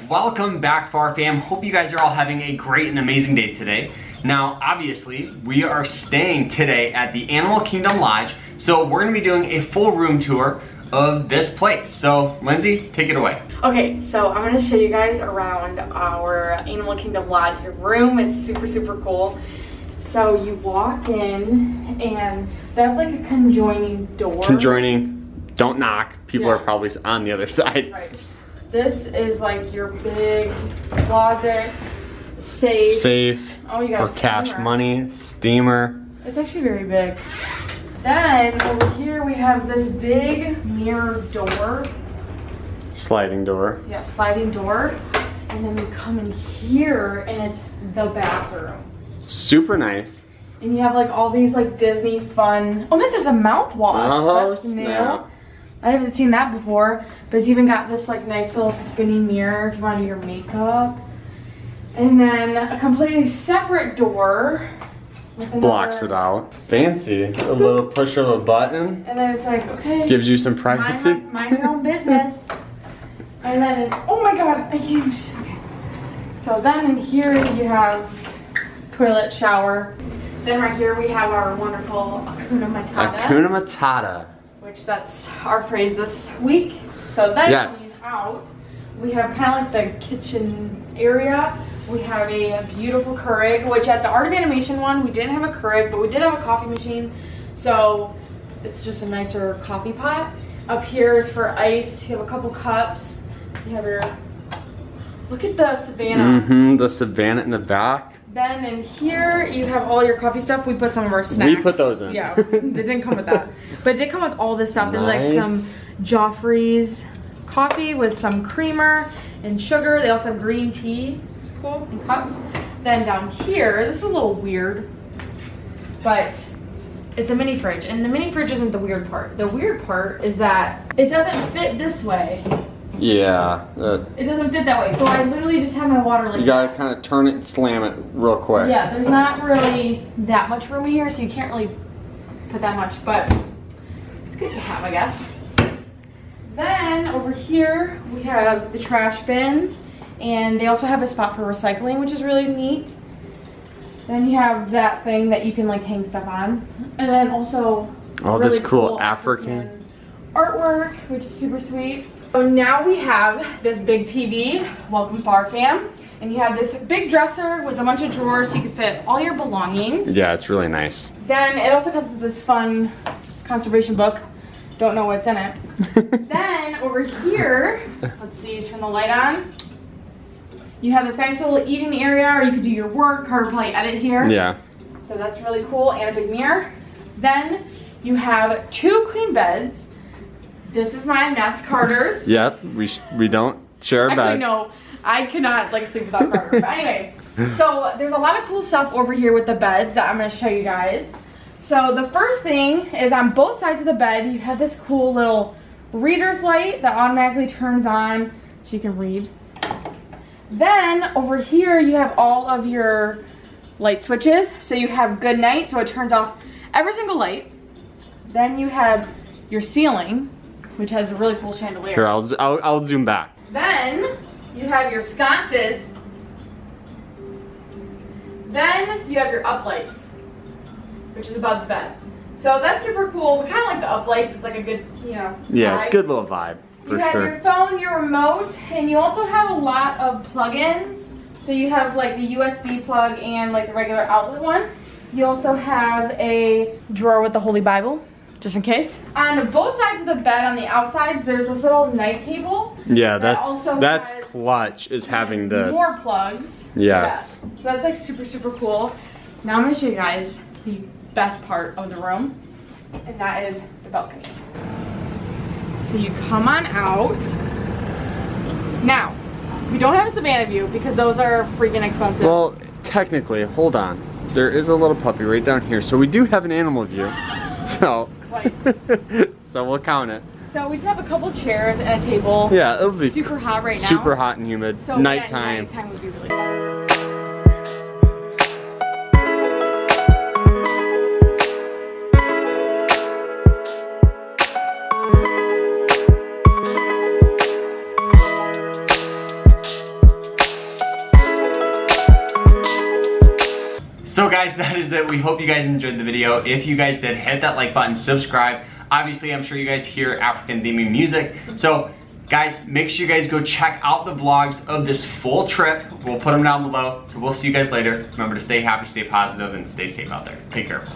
welcome back, Farr fam. Hope you guys are all having a great and amazing day today. Now, obviously, we are staying today at the Animal Kingdom Lodge, so we're gonna be doing a full room tour of this place. So, Lindsay, take it away. Okay, so I'm gonna show you guys around our Animal Kingdom Lodge room. It's super cool. So you walk in, and that's like a conjoining door. Conjoining, don't knock. People are probably on the other side. Right. This is like your big closet, safe. Oh, you got for cash money, steamer. It's actually very big. Then over here we have this big mirror door. Sliding door. Yeah, sliding door. And then we come in here and it's the bathroom. Super nice. And you have like all these like Disney fun. Oh man, there's a mouthwash. Oh, that's snap. new. I haven't seen that before. But it's even got this like nice little spinning mirror if you want to do your makeup. And then a completely separate door. Blocks it out. Fancy. A little push of a button. And then it's like, okay. Gives you some privacy. Mind your own business. And then, oh my god, I can't. Okay. So then in here you have toilet, shower. Then right here we have our wonderful Hakuna Matata. Hakuna Matata. Which that's our phrase this week. So then coming out, we have kind of like the kitchen area. We have a beautiful Keurig, which at the Art of Animation one, we didn't have a Keurig, but we did have a coffee machine. So it's just a nicer coffee pot. Up here is for ice. You have a couple cups. You have your, look at the Savannah. The Savannah in the back. Then in here, you have all your coffee stuff. We put some of our snacks. We put those in. Yeah, they didn't come with that. But it did come with all this stuff. And like some Joffrey's coffee with some creamer and sugar. They also have green tea. It's cool, in cups. Then down here, this is a little weird, but it's a mini fridge. And the mini fridge isn't the weird part. The weird part is that it doesn't fit this way. Yeah. It doesn't fit that way. So I literally just have my water like you gotta kind of turn it and slam it real quick. Yeah, there's not really that much room here, so you can't really put that much, but it's good to have, I guess. Then over here we have the trash bin, and they also have a spot for recycling, which is really neat. Then you have that thing that you can like hang stuff on, and then also this cool African artwork, which is super sweet. So now we have this big TV. Welcome, Farr fam. And you have this big dresser with a bunch of drawers so you can fit all your belongings. Yeah, it's really nice. Then it also comes with this fun conservation book. Don't know what's in it. Then over here, let's see, turn the light on. You have this nice little eating area, or you could do your work, or probably edit here. Yeah. So that's really cool, and a big mirror. Then you have two queen beds. This is mine, that's Carter's. Yep, we don't share a bed. Actually, no, I cannot like sleep without Carter. But anyway, so there's a lot of cool stuff over here with the beds that I'm gonna show you guys. So the first thing is on both sides of the bed, you have this cool little reader's light that automatically turns on so you can read. Then over here, you have all of your light switches. So you have good night, so it turns off every single light. Then you have your ceiling, which has a really cool chandelier. Here, I'll zoom back. Then you have your sconces. Then you have your uplights, which is above the bed. So that's super cool. We kind of like the uplights. It's like a good, you know, yeah, vibe. It's a good little vibe, for sure. You have your phone, your remote, and you also have a lot of plug-ins. So you have like the USB plug and like the regular outlet one. You also have a drawer with the Holy Bible, just in case. On both sides of the bed, on the outsides, there's this little night table. Yeah, that's clutch, is having this. More plugs. Yes. Yeah. So that's like super cool. Now I'm gonna show you guys the best part of the room, and that is the balcony. So you come on out. Now, we don't have a Savannah view because those are freaking expensive. Well, technically, hold on. There is a little puppy right down here, so we do have an animal view. So, so we'll count it. So we just have a couple chairs and a table. Yeah, it'll be super hot right now. Super hot and humid. So nighttime. Nighttime would be really good. So guys, that is it. We hope you guys enjoyed the video. If you guys did, hit that like button, subscribe. Obviously, I'm sure you guys hear African theming music. So guys, make sure you guys go check out the vlogs of this full trip. We'll put them down below. So we'll see you guys later. Remember to stay happy, stay positive, and stay safe out there. Take care.